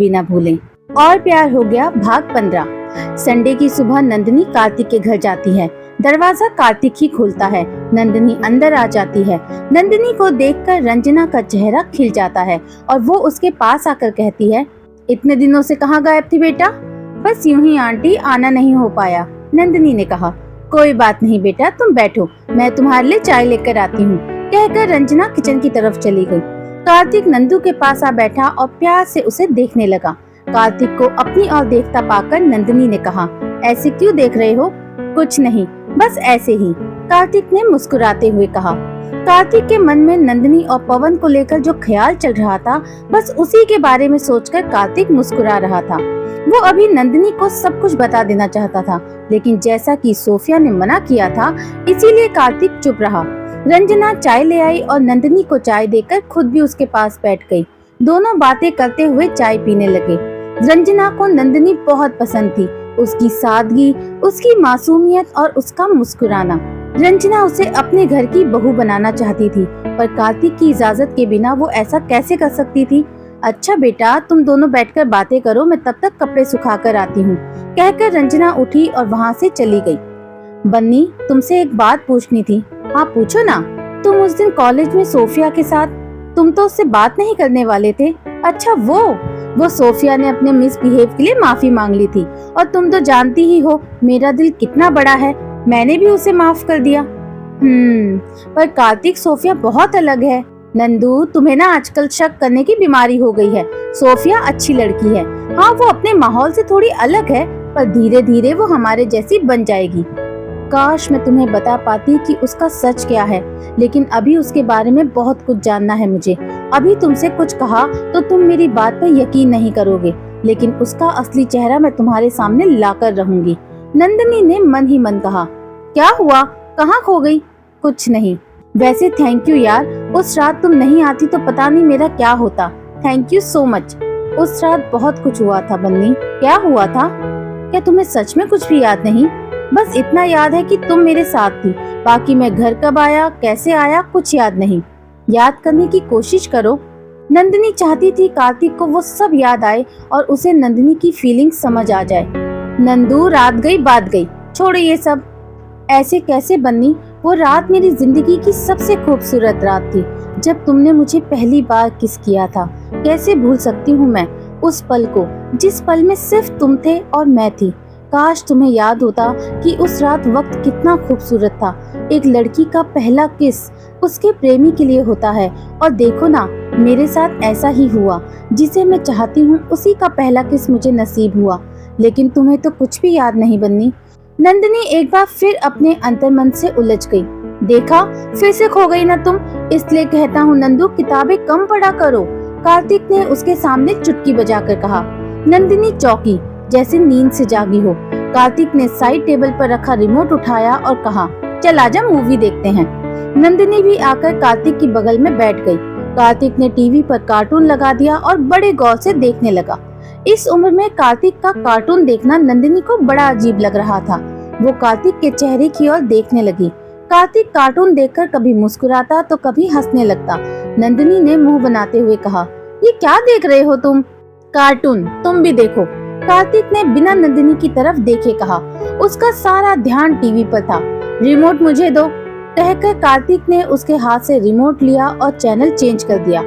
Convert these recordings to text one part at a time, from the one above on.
बिना भूले। और प्यार हो गया भाग 15। संडे की सुबह नंदिनी कार्तिक के घर जाती है। दरवाजा कार्तिक ही खोलता है। नंदिनी अंदर आ जाती है। नंदिनी को देखकर रंजना का चेहरा खिल जाता है और वो उसके पास आकर कहती है, इतने दिनों से कहाँ गायब थी बेटा? बस यूं ही आंटी, आना नहीं हो पाया। नंदिनी ने कहा, कोई बात नहीं बेटा, तुम बैठो, मैं तुम्हारे लिए चाय लेकर आती हूँ, कहकर रंजना किचन की तरफ चली गई। कार्तिक नंदू के पास आ बैठा और प्यार से उसे देखने लगा। कार्तिक को अपनी ओर देखता पाकर नंदिनी ने कहा, ऐसे क्यों देख रहे हो? कुछ नहीं, बस ऐसे ही, कार्तिक ने मुस्कुराते हुए कहा। कार्तिक के मन में नंदिनी और पवन को लेकर जो ख्याल चल रहा था, बस उसी के बारे में सोचकर कार्तिक मुस्कुरा रहा था। वो अभी नंदिनी को सब कुछ बता देना चाहता था, लेकिन जैसा कि सोफिया ने मना किया था, इसीलिए कार्तिक चुप रहा। रंजना चाय ले आई और नंदिनी को चाय देकर खुद भी उसके पास बैठ गई। दोनों बातें करते हुए चाय पीने लगे। रंजना को नंदिनी बहुत पसंद थी, उसकी सादगी, उसकी मासूमियत और उसका मुस्कुराना। रंजना उसे अपने घर की बहू बनाना चाहती थी, पर कार्तिक की इजाजत के बिना वो ऐसा कैसे कर सकती थी? अच्छा बेटा, तुम दोनों बैठकर बातें करो, मैं तब तक कपड़े सुखा कर आती हूँ, कहकर रंजना उठी और वहाँ से चली गई। बन्नी, तुमसे एक बात पूछनी थी। हाँ पूछो ना। तुम उस दिन कॉलेज में सोफिया के साथ, तुम तो उससे बात नहीं करने वाले थे। अच्छा वो सोफिया ने अपने मिसबिहेव के लिए माफी मांग ली थी, और तुम तो जानती ही हो मेरा दिल कितना बड़ा है, मैंने भी उसे माफ कर दिया। पर कार्तिक, सोफिया बहुत अलग है। नंदू, तुम्हें ना आजकल शक करने की बीमारी हो गई है। सोफिया अच्छी लड़की है। हाँ, वो अपने माहौल से थोड़ी अलग है, पर धीरे धीरे वो हमारे जैसी बन जाएगी। काश मैं तुम्हें बता पाती कि उसका सच क्या है, लेकिन अभी उसके बारे में बहुत कुछ जानना है मुझे। अभी तुमसे कुछ कहा तो तुम मेरी बात पर यकीन नहीं करोगे, लेकिन उसका असली चेहरा मैं तुम्हारे सामने लाकर रहूंगी। नंदिनी ने मन ही मन कहा। क्या हुआ, कहाँ खो गई? कुछ नहीं। वैसे थैंक यू यार, उस रात तुम नहीं आती तो पता नहीं मेरा क्या होता। Thank you so much. उस रात बहुत कुछ हुआ था बन्नी। क्या हुआ था? क्या तुम्हें सच में कुछ भी याद नहीं? बस इतना याद है कि तुम मेरे साथ थी, बाकी मैं घर कब आया, कैसे आया, कुछ याद नहीं। याद करने की कोशिश करो। नंदिनी चाहती थी कार्तिक को वो सब याद आए और उसे नंदिनी की फीलिंग्स समझ आ जाए। नंदू, रात गई बात गई, छोड़ो ये सब। ऐसे कैसे बन्नी? वो रात मेरी जिंदगी की सबसे खूबसूरत रात थी, जब तुमने मुझे पहली बार किस किया था। कैसे भूल सकती हूँ मैं उस पल को, जिस पल में सिर्फ तुम थे और मैं थी। काश तुम्हें याद होता कि उस रात वक्त कितना खूबसूरत था। एक लड़की का पहला किस उसके प्रेमी के लिए होता है, और देखो ना, मेरे साथ ऐसा ही हुआ। जिसे मैं चाहती हूँ उसी का पहला किस मुझे नसीब हुआ। लेकिन तुम्हें तो कुछ भी याद नहीं बन्नी। नंदिनी एक बार फिर अपने अंतर्मन से उलझ गई। देखा, फिर से खो गई ना तुम। इसलिए कहता हूँ नंदू, किताबें कम पढ़ा करो, कार्तिक ने उसके सामने चुटकी बजाकर कहा। नंदिनी चौंकी, जैसे नींद से जागी हो। कार्तिक ने साइड टेबल पर रखा रिमोट उठाया और कहा, चल आजा मूवी देखते हैं। नंदिनी भी आकर कार्तिक की बगल में बैठ गई। कार्तिक ने टीवी पर कार्टून लगा दिया और बड़े गौर से देखने लगा। इस उम्र में कार्तिक का कार्टून देखना नंदिनी को बड़ा अजीब लग रहा था। वो कार्तिक के चेहरे की ओर देखने लगी। कार्तिक कार्टून देखकर कभी मुस्कुराता तो कभी हंसने लगता। नंदिनी ने मुंह बनाते हुए कहा, ये क्या देख रहे हो तुम? कार्टून, तुम भी देखो। कार्तिक ने बिना नंदिनी की तरफ देखे कहा। उसका सारा ध्यान टीवी पर था। रिमोट मुझे दो, कहकर कार्तिक ने उसके हाथ से रिमोट लिया और चैनल चेंज कर दिया।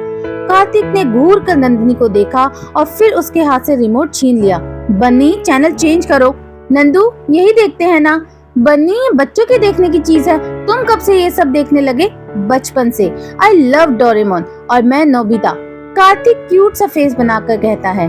कार्तिक ने घूर कर नंदिनी को देखा और फिर उसके हाथ से रिमोट छीन लिया। बन्नी, चैनल चेंज करो। नंदू, यही देखते हैं ना। बन्नी, ये बच्चों के देखने की चीज है, तुम कब से ये सब देखने लगे? बचपन से। आई लव डोरेमोन और मैं नोबिता, कार्तिक क्यूट सा फेस बनाकर कहता है।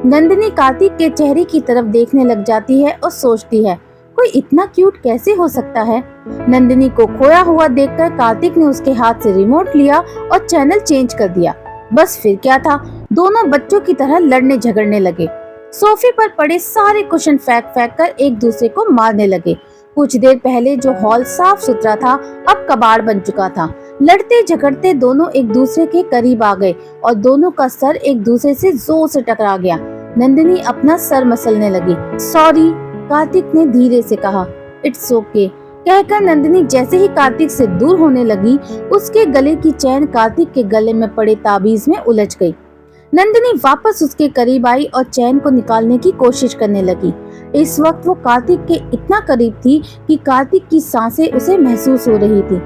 नंदिनी कार्तिक के चेहरे की तरफ देखने लग जाती है और सोचती है, कोई इतना क्यूट कैसे हो सकता है? नंदिनी को खोया हुआ देखकर कार्तिक ने उसके हाथ से रिमोट लिया और चैनल चेंज कर दिया। बस फिर क्या था, दोनों बच्चों की तरह लड़ने झगड़ने लगे। सोफे पर पड़े सारे कुशन फेंक फेंक कर एक दूसरे को मारने लगे। कुछ देर पहले जो हॉल साफ सुथरा था, अब कबाड़ बन चुका था। लड़ते झगड़ते दोनों एक दूसरे के करीब आ गए और दोनों का सर एक दूसरे से जोर से टकरा गया। नंदिनी अपना सर मसलने लगी। सॉरी, कार्तिक ने धीरे से कहा। इट्स ओके, कहकर नंदिनी जैसे ही कार्तिक से दूर होने लगी, उसके गले की चैन कार्तिक के गले में पड़े ताबीज में उलझ गई। नंदिनी वापस उसके करीब आई और चैन को निकालने की कोशिश करने लगी। इस वक्त वो कार्तिक के इतना करीब थी कि कार्तिक की सांसें उसे महसूस हो रही थी।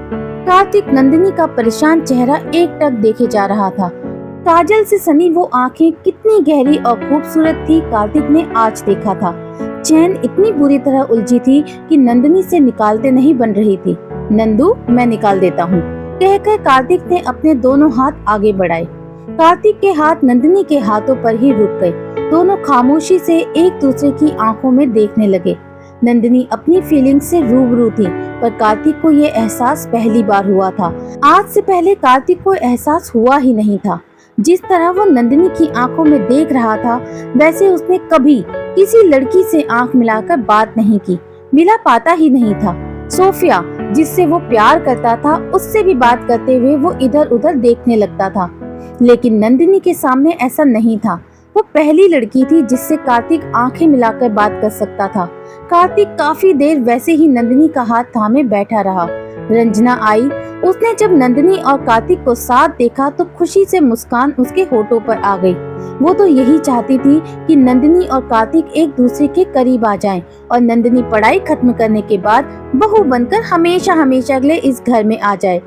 कार्तिक नंदिनी का परेशान चेहरा एकटक देखे जा रहा था। काजल से सनी वो आंखें कितनी गहरी और खूबसूरत थी, कार्तिक ने आज देखा था। चैन इतनी बुरी तरह उलझी थी कि नंदिनी से निकालते नहीं बन रही थी। नंदू, मैं निकाल देता हूँ, कहकर कार्तिक ने अपने दोनों हाथ आगे बढ़ाए। कार्तिक के हाथ नंदिनी के हाथों पर ही रुक गए। दोनों खामोशी से एक दूसरे की आंखों में देखने लगे। नंदिनी अपनी फीलिंग से रूबरू थी, पर कार्तिक को ये एहसास पहली बार हुआ था। आज से पहले कार्तिक को एहसास हुआ ही नहीं था। जिस तरह वो नंदिनी की आंखों में देख रहा था, वैसे उसने कभी किसी लड़की से आंख मिलाकर बात नहीं की, मिला पाता ही नहीं था। सोफिया, जिससे वो प्यार करता था, उससे भी बात करते हुए वो इधर उधर देखने लगता था, लेकिन नंदिनी के सामने ऐसा नहीं था। वो पहली लड़की थी जिससे कार्तिक आंखें मिलाकर बात कर सकता था। कार्तिक काफी देर वैसे ही नंदिनी का हाथ थामे बैठा रहा। रंजना आई। उसने जब नंदिनी और कार्तिक को साथ देखा तो खुशी से मुस्कान उसके होठों पर आ गई। वो तो यही चाहती थी कि नंदिनी और कार्तिक एक दूसरे के करीब आ जाएं और नंदिनी पढ़ाई खत्म करने के बाद बहू बनकर हमेशा हमेशा के लिए इस घर में आ जाए।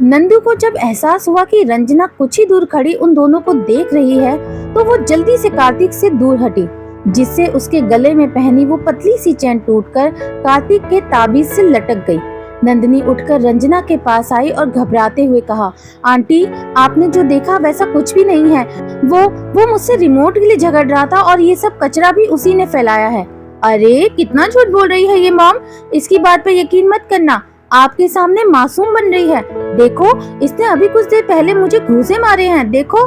नंदू को जब एहसास हुआ कि रंजना कुछ ही दूर खड़ी उन दोनों को देख रही है, तो वो जल्दी से कार्तिक से दूर हटी, जिससे उसके गले में पहनी वो पतली सी चैन टूटकर कार्तिक के ताबीज से लटक गई। नंदिनी उठकर रंजना के पास आई और घबराते हुए कहा, आंटी, आपने जो देखा वैसा कुछ भी नहीं है। वो मुझसे रिमोट के लिए झगड़ रहा था और ये सब कचरा भी उसी ने फैलाया है। अरे, कितना झूठ बोल रही है ये मॉम, इसकी बात पे यकीन मत करना। आपके सामने मासूम बन रही है। देखो, इसने अभी कुछ देर पहले मुझे घूंसे मारे हैं, देखो।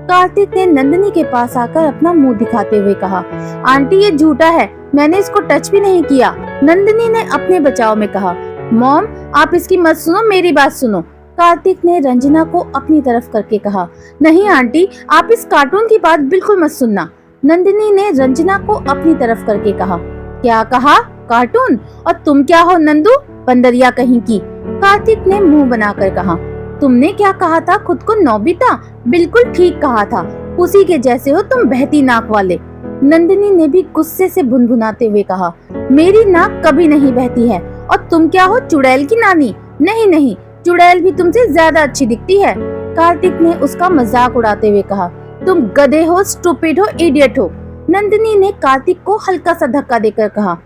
कार्तिक ने नंदिनी के पास आकर अपना मुंह दिखाते हुए कहा, आंटी, ये झूठा है, मैंने इसको टच भी नहीं किया। नंदिनी ने अपने बचाव में कहा, मॉम, आप इसकी मत सुनो, मेरी बात सुनो। कार्तिक ने रंजना को अपनी तरफ करके कहा, नहीं आंटी, आप इस कार्टून की बात बिल्कुल मत सुनना। नंदिनी ने रंजना को अपनी तरफ करके कहा, क्या कहा? कार्टून? और तुम क्या हो नंदू, बंदरिया कहीं की? कार्तिक ने मुंह बनाकर कहा, तुमने क्या कहा था खुद को नोबिता? बिल्कुल ठीक कहा था, उसी के जैसे हो तुम, बहती नाक वाले। नंदिनी ने भी गुस्से से भुनभुनाते हुए कहा, मेरी नाक कभी नहीं बहती है, और तुम क्या हो, चुड़ैल की नानी? नहीं नहीं, चुड़ैल भी तुमसे ज्यादा अच्छी दिखती है। कार्तिक ने उसका मजाक उड़ाते हुए कहा, तुम गधे हो, स्टूपिड हो, इडियट हो। नंदिनी ने कार्तिक को हल्का सा धक्का देकर कहा,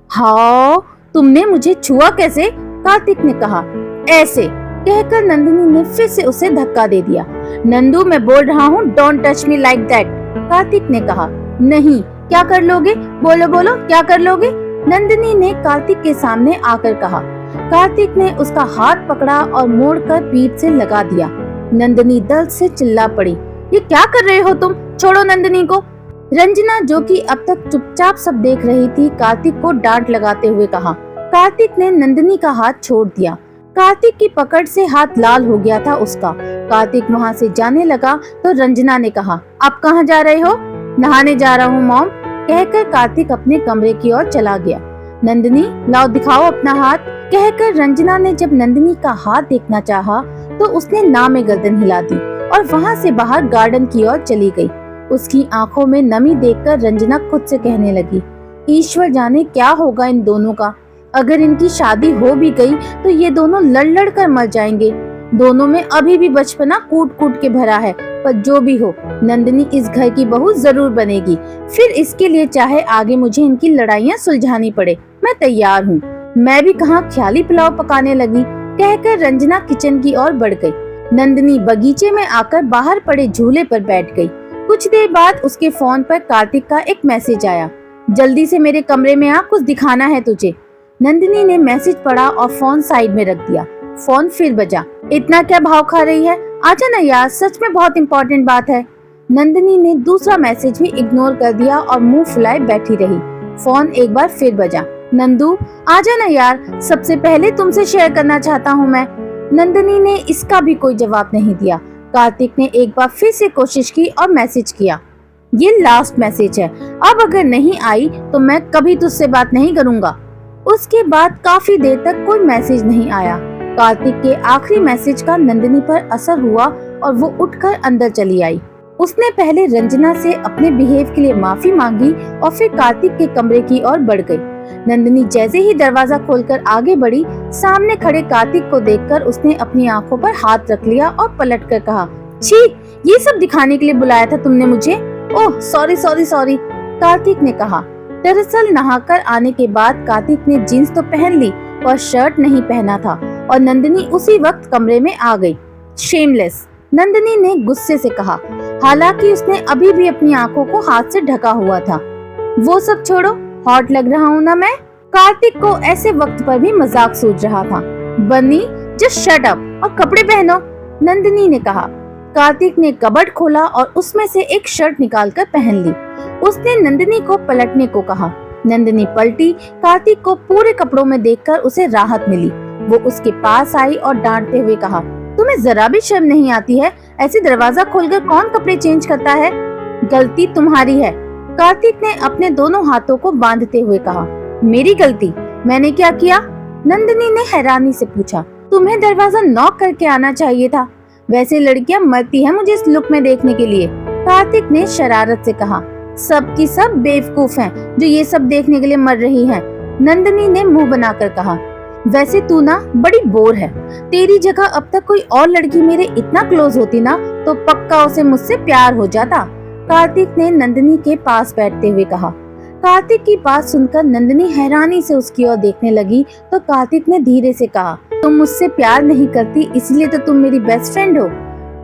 हाँ, तुमने मुझे छुआ कैसे? कार्तिक ने कहा। ऐसे कहकर नंदिनी ने फिर से उसे धक्का दे दिया। नंदू, मैं बोल रहा हूँ, don't touch me like that. Kartik ने कहा। नहीं, क्या कर लोगे? बोलो बोलो, क्या कर लोगे? नंदिनी ने कार्तिक के सामने आकर कहा। कार्तिक ने उसका हाथ पकड़ा और मोड़कर पीठ से लगा दिया। नंदिनी दर्द से चिल्ला पड़ी, ये क्या कर रहे हो तुम? छोड़ो नंदिनी को। रंजना, जो कि अब तक चुपचाप सब देख रही थी, कार्तिक को डांट लगाते हुए कहा। कार्तिक ने नंदिनी का हाथ छोड़ दिया। कार्तिक की पकड़ से हाथ लाल हो गया था उसका। कार्तिक वहाँ से जाने लगा तो रंजना ने कहा, आप कहाँ जा रहे हो? नहाने जा रहा हूँ मॉम, कहकर कार्तिक अपने कमरे की ओर चला गया। नंदिनी, लाओ दिखाओ अपना हाथ, कहकर रंजना ने जब नंदिनी का हाथ देखना चाहा तो उसने ना में गर्दन हिला दी और वहाँ से बाहर गार्डन की ओर चली गई। उसकी आंखों में नमी देखकर रंजना खुद से कहने लगी, ईश्वर जाने क्या होगा इन दोनों का। अगर इनकी शादी हो भी गई तो ये दोनों लड़ लड़ कर मर जाएंगे। दोनों में अभी भी बचपना कूट कूट के भरा है, पर जो भी हो, नंदिनी इस घर की बहू जरूर बनेगी। फिर इसके लिए चाहे आगे मुझे इनकी लड़ाइयाँ सुलझानी पड़े, मैं तैयार हूँ। मैं भी कहाँ ख्याली पुलाव पकाने लगी, कहकर रंजना किचन की ओर बढ़ गई। नंदिनी बगीचे में आकर बाहर पड़े झूले पर बैठ गई। कुछ देर बाद उसके फोन पर कार्तिक का एक मैसेज आया, जल्दी से मेरे कमरे में आ, कुछ दिखाना है तुझे। नंदिनी ने मैसेज पढ़ा और फोन साइड में रख दिया। फोन फिर बजा। इतना क्या भाव खा रही है, आजा ना यार, सच में बहुत इम्पोर्टेंट बात है। नंदिनी ने दूसरा मैसेज भी इग्नोर कर दिया और मुंह फुलाए बैठी रही। फोन एक बार फिर बजा। नंदू, आजा ना यार, सबसे पहले तुमसे शेयर करना चाहता हूँ मैं। नंदिनी ने इसका भी कोई जवाब नहीं दिया। कार्तिक ने एक बार फिर से कोशिश की और मैसेज किया, ये लास्ट मैसेज है, अब अगर नहीं आई तो मैं कभी तुझसे बात नहीं करूँगा। उसके बाद काफी देर तक कोई मैसेज नहीं आया। कार्तिक के आखिरी मैसेज का नंदिनी पर असर हुआ और वो उठकर अंदर चली आई। उसने पहले रंजना से अपने बिहेव के लिए माफी मांगी और फिर कार्तिक के कमरे की ओर बढ़ गई। नंदिनी जैसे ही दरवाजा खोलकर आगे बढ़ी, सामने खड़े कार्तिक को देखकर उसने अपनी आंखों पर हाथ रख लिया और पलटकर कहा, छी, ये सब दिखाने के लिए बुलाया था तुमने मुझे? Oh sorry sorry sorry, Kartik ने कहा। दरअसल नहाकर आने के बाद कार्तिक ने जींस तो पहन ली पर शर्ट नहीं पहना था और नंदिनी उसी वक्त कमरे में आ गई। शेमलेस, नंदिनी ने गुस्से से कहा, हालांकि उसने अभी भी अपनी आंखों को हाथ से ढका हुआ था। वो सब छोड़ो, हॉट लग रहा हूँ ना मैं? कार्तिक को ऐसे वक्त पर भी मजाक सूझ रहा था। बन्नी जस्ट शट अप और कपड़े पहनो, नंदिनी ने कहा। कार्तिक ने कबर्ड खोला और उसमें से एक शर्ट निकालकर पहन ली। उसने नंदिनी को पलटने को कहा। नंदिनी पलटी। कार्तिक को पूरे कपड़ों में देखकर उसे राहत मिली। वो उसके पास आई और डांटते हुए कहा, तुम्हें जरा भी शर्म नहीं आती है? ऐसे दरवाजा खोलकर कौन कपड़े चेंज करता है? गलती तुम्हारी है, कार्तिक ने अपने दोनों हाथों को बांधते हुए कहा। मेरी गलती? मैंने क्या किया? नंदिनी ने हैरानी से पूछा। तुम्हें दरवाजा नॉक करके आना चाहिए था। वैसे लड़कियां मरती हैं मुझे इस लुक में देखने के लिए, कार्तिक ने शरारत से कहा। सब की सब बेवकूफ हैं जो ये सब देखने के लिए मर रही हैं, नंदिनी ने मुंह बनाकर कहा। वैसे तू ना बड़ी बोर है। तेरी जगह अब तक कोई और लड़की मेरे इतना क्लोज होती ना तो पक्का उसे मुझसे प्यार हो जाता, कार्तिक ने नंदिनी के पास बैठते हुए कहा। कार्तिक की बात सुनकर नंदिनी हैरानी से उसकी ओर देखने लगी तो कार्तिक ने धीरे से कहा, तुम मुझसे प्यार नहीं करती इसलिए तो तुम मेरी बेस्ट फ्रेंड हो।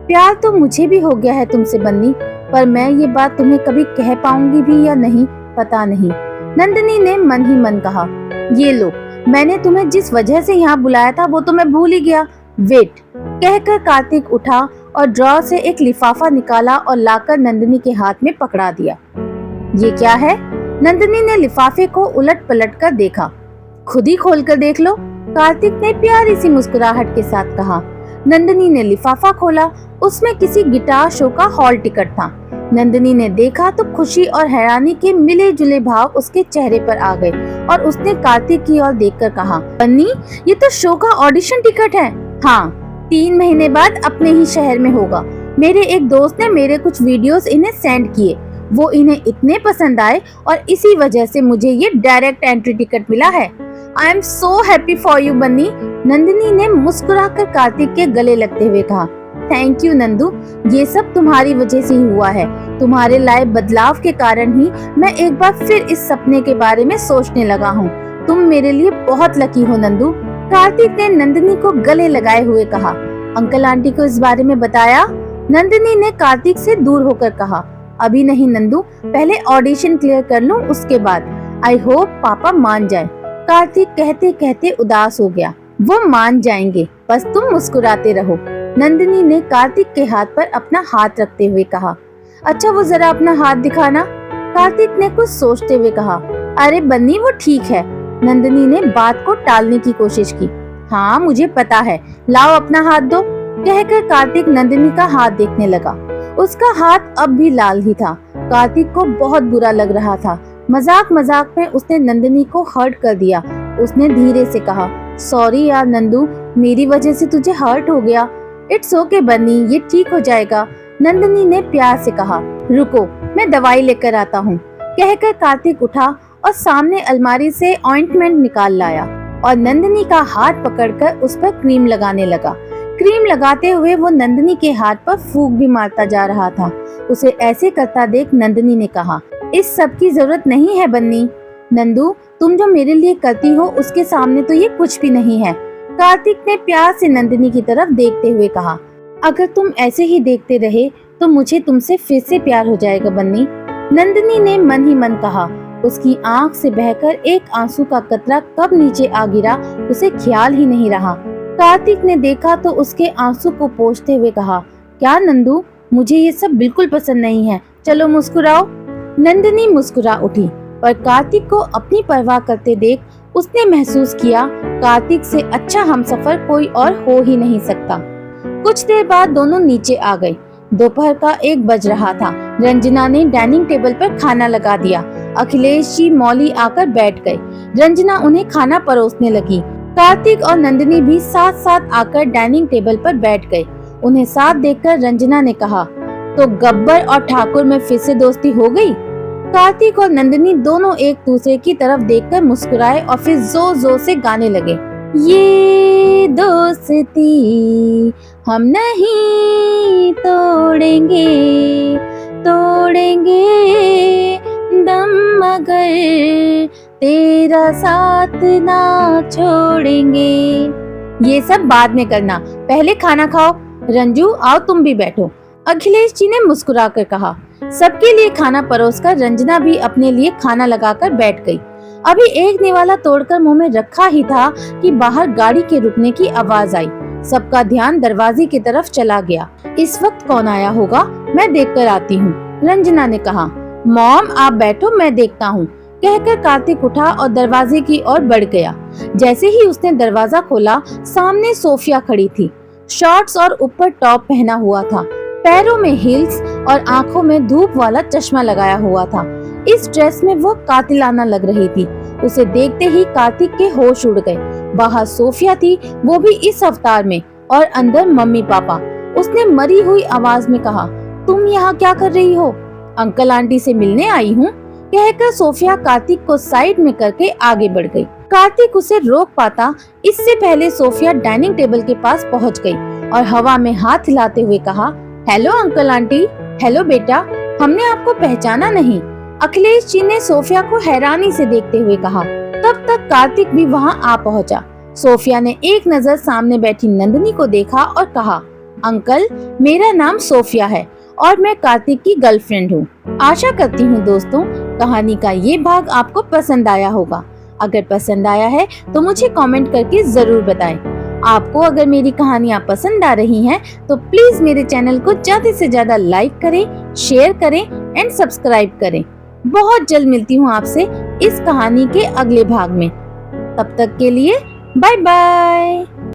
प्यार तो मुझे भी हो गया है तुमसे बन्नी, पर मैं ये बात तुम्हें कभी कह पाऊंगी भी या नहीं पता नहीं, नंदिनी ने मन ही मन कहा। ये लो, मैंने तुम्हें जिस वजह से यहाँ बुलाया था वो तो मैं भूल ही गया। वेट, कहकर कार्तिक उठा और ड्रॉर से एक लिफाफा निकाला और लाकर नंदिनी के हाथ में पकड़ा दिया। ये क्या है? नंदिनी ने लिफाफे को उलट पलट कर देखा। खुद ही खोल कर देख लो, कार्तिक ने प्यारी सी मुस्कुराहट के साथ कहा। नंदिनी ने लिफाफा खोला, उसमें किसी गिटार शो का हॉल टिकट था। नंदिनी ने देखा तो खुशी और हैरानी के मिले जुले भाव उसके चेहरे पर आ गए और उसने कार्तिक की ओर देखकर कहा, बन्नी ये तो शो का ऑडिशन टिकट है। हाँ, 3 महीने बाद अपने ही शहर में होगा। मेरे एक दोस्त ने मेरे कुछ वीडियोस इन्हें सेंड किए, वो इन्हें इतने पसंद आए और इसी वजह से मुझे ये डायरेक्ट एंट्री टिकट मिला है। I am so happy for you Bunny, Nandini ने मुस्कुराकर कार्तिक के गले लगते हुए कहा। थैंक यू नंदू, ये सब तुम्हारी वजह से ही हुआ है। तुम्हारे लाए बदलाव के कारण ही मैं एक बार फिर इस सपने के बारे में सोचने लगा हूँ। तुम मेरे लिए बहुत लकी हो नंदू, कार्तिक ने नंदिनी को गले लगाए हुए कहा। अंकल आंटी को इस बारे में बताया? नंदिनी ने कार्तिक से दूर होकर कहा। अभी नहीं नंदू, पहले ऑडिशन क्लियर कर लूं उसके बाद। आई होप पापा मान जाए, कार्तिक कहते कहते उदास हो गया। वो मान जाएंगे, बस तुम मुस्कुराते रहो, नंदिनी ने कार्तिक के हाथ पर अपना हाथ रखते हुए कहा। अच्छा वो जरा अपना हाथ दिखाना, कार्तिक ने कुछ सोचते हुए कहा। अरे बन्नी वो ठीक है, नंदिनी ने बात को टालने की कोशिश की। हाँ मुझे पता है, लाओ अपना हाथ दो, कहकर कार्तिक नंदिनी का हाथ देखने लगा। उसका हाथ अब भी लाल ही था। कार्तिक को बहुत बुरा लग रहा था। मजाक मजाक में उसने नंदिनी को हर्ट कर दिया। उसने धीरे से कहा, सॉरी यार नंदू, मेरी वजह से तुझे हर्ट हो गया। इट्स ओके बन्नी, ये ठीक हो जाएगा, नंदिनी ने प्यार से कहा। रुको मैं दवाई लेकर आता हूँ, कहकर कार्तिक उठा और सामने अलमारी से ऑइंटमेंट निकाल लाया और नंदिनी का हाथ पकड़कर उस पर क्रीम लगाने लगा। क्रीम लगाते हुए वो नंदिनी के हाथ पर फूंक भी मारता जा रहा था। उसे ऐसे करता देख नंदिनी ने कहा, इस सब की जरूरत नहीं है बन्नी। नंदू तुम जो मेरे लिए करती हो उसके सामने तो ये कुछ भी नहीं है, कार्तिक ने प्यार से नंदिनी की तरफ देखते हुए कहा। अगर तुम ऐसे ही देखते रहे तो मुझे तुमसे फिर से प्यार हो जाएगा बन्नी, नंदिनी ने मन ही मन कहा। उसकी आंख से बहकर एक आंसू का कतरा कब नीचे आ गिरा उसे ख्याल ही नहीं रहा। कार्तिक ने देखा तो उसके आंसू को पोंछते हुए कहा, क्या नंदू, मुझे ये सब बिल्कुल पसंद नहीं है, चलो मुस्कुराओ। नंदिनी मुस्कुरा उठी, पर कार्तिक को अपनी परवाह करते देख उसने महसूस किया कार्तिक से अच्छा हमसफर कोई और हो ही नहीं सकता। कुछ देर बाद दोनों नीचे आ गए। दोपहर का 1 बज रहा था। रंजना ने डाइनिंग टेबल पर खाना लगा दिया। अखिलेश जी मौली आकर बैठ गए। रंजना उन्हें खाना परोसने लगी। कार्तिक और नंदिनी भी साथ साथ आकर डाइनिंग टेबल पर बैठ गए। उन्हें साथ देखकर रंजना ने कहा, तो गब्बर और ठाकुर में फिर से दोस्ती हो गई। कार्तिक और नंदिनी दोनों एक दूसरे की तरफ देखकर मुस्कुराए और फिर जोर जोर से गाने लगे। ये दोस्ती हम नहीं तोड़ेंगे, तोड़ेंगे दम मगर तेरा साथ ना छोड़ेंगे। ये सब बाद में करना, पहले खाना खाओ। रंजू आओ तुम भी बैठो, अखिलेश जी ने मुस्कुराकर कहा। सबके लिए खाना परोसकर रंजना भी अपने लिए खाना लगाकर बैठ गई। अभी एक निवाला तोड़कर मुंह में रखा ही था कि बाहर गाड़ी के रुकने की आवाज आई। सबका ध्यान दरवाजे की तरफ चला गया। इस वक्त कौन आया होगा, मैं देखकर आती हूँ, रंजना ने कहा। मॉम आप बैठो, मैं देखता हूँ, कहकर कार्तिक उठा और दरवाजे की ओर बढ़ गया। जैसे ही उसने दरवाजा खोला, सामने सोफिया खड़ी थी। शॉर्ट्स और ऊपर टॉप पहना हुआ था, पैरों में हील्स और आंखों में धूप वाला चश्मा लगाया हुआ था। इस ड्रेस में वो कातिलाना लग रही थी। उसे देखते ही कार्तिक के होश उड़ गए। बाहर सोफिया थी, वो भी इस अवतार में, और अंदर मम्मी पापा। उसने मरी हुई आवाज में कहा, तुम यहाँ क्या कर रही हो? अंकल आंटी से मिलने आई हूँ, कहकर सोफिया कार्तिक को साइड में करके आगे बढ़ गई। कार्तिक उसे रोक पाता इससे पहले सोफिया डाइनिंग टेबल के पास पहुँच गई और हवा में हाथ हिलाते हुए कहा, हेलो अंकल आंटी। हेलो बेटा, हमने आपको पहचाना नहीं, अखिलेश जी ने सोफिया को हैरानी से देखते हुए कहा। तब तक कार्तिक भी वहां आ पहुंचा। सोफिया ने एक नजर सामने बैठी नंदिनी को देखा और कहा, अंकल मेरा नाम सोफिया है और मैं कार्तिक की गर्लफ्रेंड हूँ। आशा करती हूँ दोस्तों कहानी का ये भाग आपको पसंद आया होगा। अगर पसंद आया है तो मुझे कमेंट करके जरूर बताएं। आपको अगर मेरी कहानियाँ पसंद आ रही हैं तो प्लीज मेरे चैनल को ज्यादा से ज्यादा लाइक करें, शेयर करें एंड सब्सक्राइब करें। बहुत जल्द मिलती हूँ आपसे इस कहानी के अगले भाग में। तब तक के लिए बाय बाय।